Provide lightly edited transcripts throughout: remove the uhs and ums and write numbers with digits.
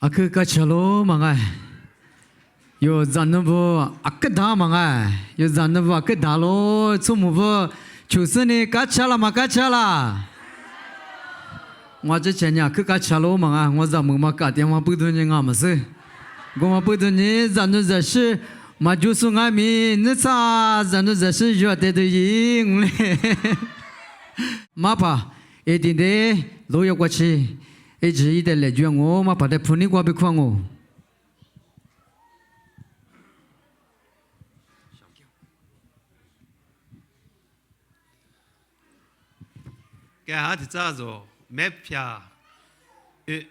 아그 까찰로 망아 요 잔너부 아까다 망아 요 잔너부 아까다로 좀무부 주스니 까찰라 마까찰라 와저 쟤냐 그 까찰로 망아 와자 뭐마 까대마 부드니 가마스 고마 부드니 잔너자시 마주승아미 느사 잔너자시 요데드잉 마파 에딘데 로역과치 에지이델레 주영오 마파데 푸니과 비광오 cái hát thì ra rồi mép pia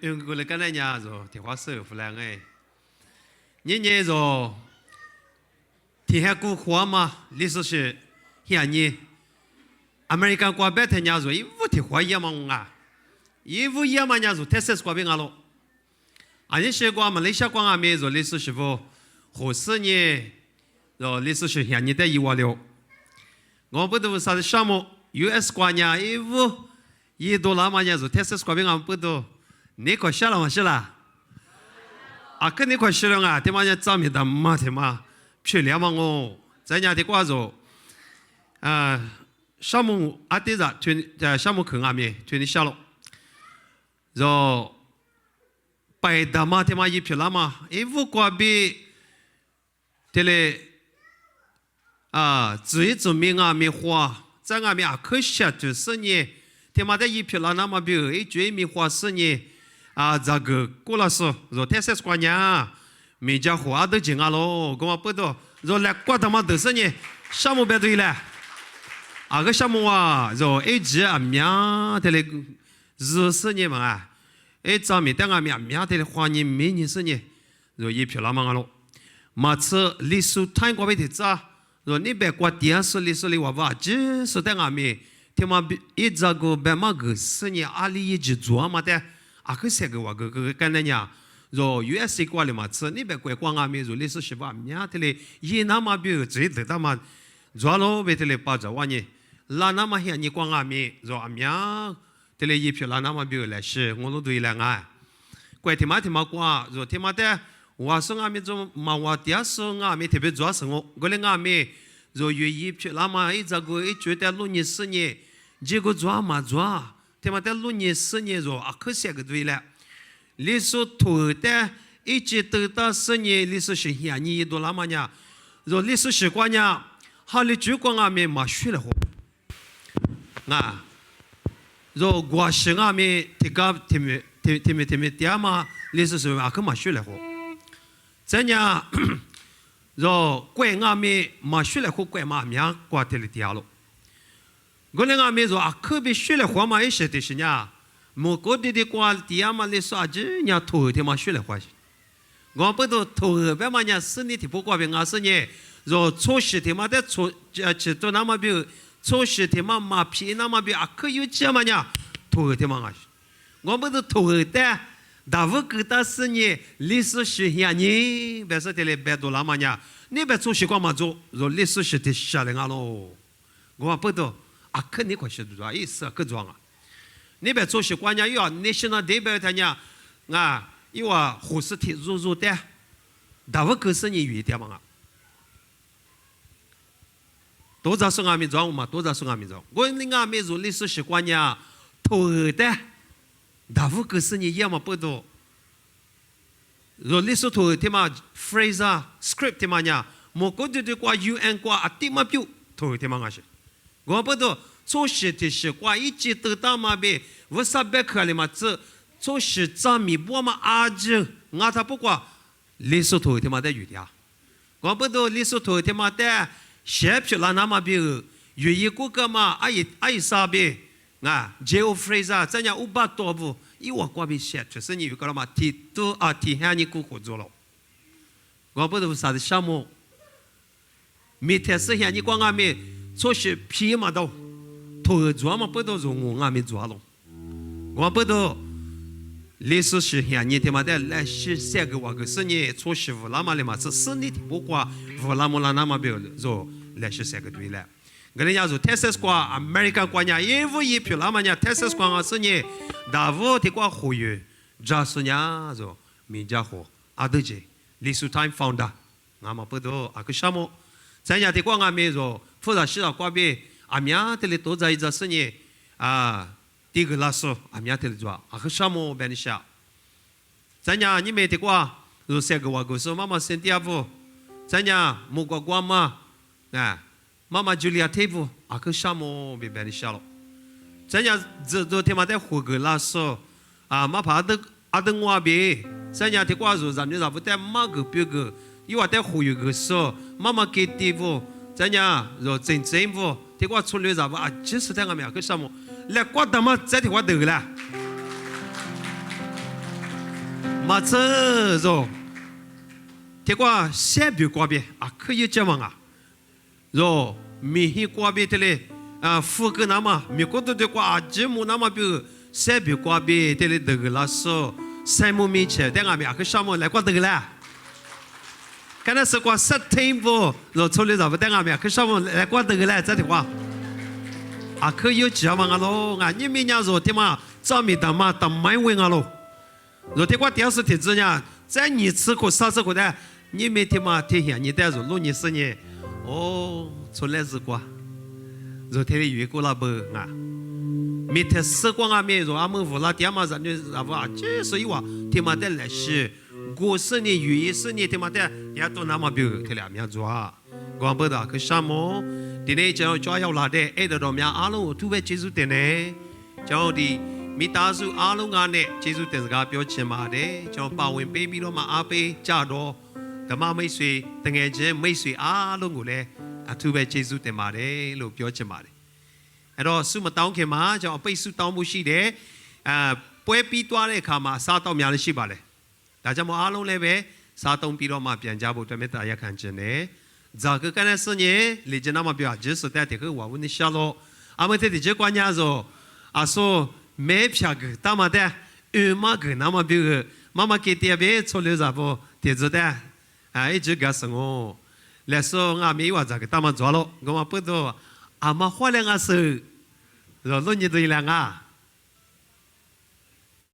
người lấy cái này nhà rồi thì hóa sự phải là ngay nhẹ rồi thì hai cô khóa mà lý số là hiện nhỉ American qua bé thì nhà rồi ý vụ thì hóa yếm mà ngà ý vụ yếm mà nhà rồi Texas qua bên ngà lo anh ấy qua Malaysia qua ngà mấy rồi lý số là vô hồ sơ nhỉ rồi lý số là hiện nhỉ tại ý vào liệu ngõ bữa đó sao sao mà US qua nhà ý vụ ý đô la mà nhà rồi Texas qua bên ngà bữa đó nè có sao là mà sao là à cái nè có sao là ngà thì mà nhà chăm thì đam mà thì mà chuyện liam mà ngô在nhà thì qua rồi à sao mà à thế ra chuyện sao mà khởi ngàm gì chuyện sao lo rồi bài đam mà thì mà ý chuyện mà ý vụ qua bị thế là à chỉ准备ngàm花在ngàm啊可惜就是呢他妈的一票了那么比一追米花是呢啊这个过了是说特色关呀没家花都进啊喽我不懂说来过他妈都是呢项目别对了啊个项目啊说一直啊名的嘞日是呢嘛一张米等啊名的花呢每年是呢说一票了嘛喽马次历史太过被提咋说你别过电视历史里话话只是等啊米他妈一这个别嘛个是呢阿里一直做嘛的啊个些个话个干那呀说 US 过来嘛吃你别过光啊米说历史是吧名的嘞一那么比只得他妈做了别的嘞把着话呢拉那么些你光啊米说啊名的嘞一票拉那么比来是我都对了啊过他妈过说他妈的我说啊米就嘛我第说啊米特別做什麼我嘞啊米說有一票拉嘛一這個一覺得路你是呢結果做嘛做他媽的路你是呢說啊可惜個對了歷史圖的一直得到是呢歷史是呀你多拉嘛呀說歷史習慣呀好哩主講啊米嘛學了好啊說我是啊米提高提米點嘛歷史是啊可嘛學了好真呀說貴啊米嘛學了好貴嘛名掛提了點了我哋啊咪說啊，可別學了話嘛，一些的是呀，莫個啲啲掛啲嘛，你說啊，只呀頭天嘛學了話，我不都頭別嘛呀，是你啲不掛別啊是呢，說初時天嘛的初只都那麼比初時天嘛馬皮那麼比啊，可有這嘛呀，頭天嘛啊，我不都頭的，大夫給他是呢，歷史學呀你，別說的嘞別多啦嘛呀，你別初時掛嘛做，說歷史學的下來啊咯，我不都。啊，肯定快學做，意思可裝啊！你別做習慣呀，要national day 別他呀，啊，要啊，護士體入的，大部分是你語的嘛啊。多少是俺們裝嘛，多少是俺們裝。我那俺們做歷史習慣呀，頭的，大部分是你要嘛不多。做歷史頭的嘛 ，phrase 啊 ，script 的嘛呀，莫個的掛 UN 掛啊，點嘛標頭的嘛啊是。我不懂，做事的是挂一直得到嘛呗，我啥别可了嘛？这做事咱们不嘛阿子，我他不挂历史头他妈的语的啊！我不懂历史头他妈的写出来那么别，有一个嘛阿姨啥呗啊 ，Geophrase 咱家500多部，一我挂别写，就是你有个了嘛？提都啊提下你顾做了，我不懂啥的项目，没特色下你光阿没。做些皮嘛都，头做嘛不都是我阿没做了，我不都历史是现你他妈的来是这个我个是你做媳妇那么的嘛，是你的不挂妇那么那么别做来是这个对了，跟人家说 Texas 挂 American 挂呀，一副一票那么呀 Texas 挂是你，大夫的挂忽悠，这是呀说米家伙阿德杰李素 time founder 俺们不多阿个什么咱家的光俺们说复杂事啊瓜别阿米亚的里多在一个生意啊第一个拉索阿米亚的里做阿个什么别你想咱家你没的瓜如些个话故事妈妈先第二步咱家木瓜瓜嘛啊妈媽 Julia Table 阿個什麼別別你想了，咱家昨天嘛在火個拉索啊，嘛怕阿登話別，咱家的瓜子咱就咋不在馬個別個，又話在火有個說，媽媽給地步，咱家說真步，的瓜出來咋不啊？就是在我們阿個什麼，來瓜他媽在的瓜得了，嘛這說，的瓜先別瓜別，啊可以這樣啊。rồi mi hi qua bê tele phu cái nama mi có tôi qua chỉ muốn nama biểu sẽ biểu qua bê tele được là so sai mua mi chơi đang làm cái sao mà lại qua được là cái này sẽ qua sát thêm vô rồi thôi rồi đang làm cái sao mà lại qua được là chắc thì qua cái yêu chỉ mà ngalo như mi nhau rồi thì mà cho mi tầm mà tầm mấy quên ngalo rồi thì qua điều sự thì gì nhá在你吃过啥吃过的你没听嘛听见你带着录你是你出來是quoi rồi thế thì cô là bờ à mi thế sự quang à mi rồi à mình vừa là tiệm mà rằng như là vợ chứ所以話thì mà thế là是過世你語意是你thì mà thế也都那麼表thì là咪做啊光不打個什麼ဒီနေ့ကျွန်တော်ကြွားရောက်လာတဲ့အဲ့တော်များအားလုံးကိုသူပဲကျေးဇူးတင်တယ်ကျွန်တော်ဒီမိသားစုအားလုံးကနဲ့ကျေးဇူးတင်စကားပြောချင်ပါတယ်ကျွန်တော်ပါဝင်ပေးပြီးတော့မှအားပေးကြတော့ဓမ္မမိတ်ဆွေတငယ်ချင်းမိတ်ဆွေအားလုံးကိုလည်းအထူးပဲကျေးဇူးတင်ပါတယ်လို့ပြောချင်ပါတယ်အဲ့တော့ဆုမတောင်းခင်မှာကျွန်တော်အပိတ်ဆုတောင်းမှုရှိတယ်ပွဲပြီးသွားတဲ့အခါမှာစားတော့များလည်းရှိပါလေဒါကြောင့်မို့အားလုံးလည်းပဲစားတုံးပြီးတော့မှပြန်ကြဖို့တမေတ္တာရက်ခံခြင်းနဲ့ဇာကကနစညေလေကျနာမပြောဂျေစတဲ့တဲ့ဝဝနိရှာလောအမတဲ့ဒီကွာညာဆိုအဆိုမဲဖြာကတမတဲ့အမကနမပြောမမကေတေဘေချိုလေဇာဘောတေဇတဲ့အဲ့ဒီကစငိုလက်စောငါမေးဝါဇာကတမဇောလို့ငါမပတ်တော့အမခွာလည်းငါစရောလို့ညတွေလည်းငါ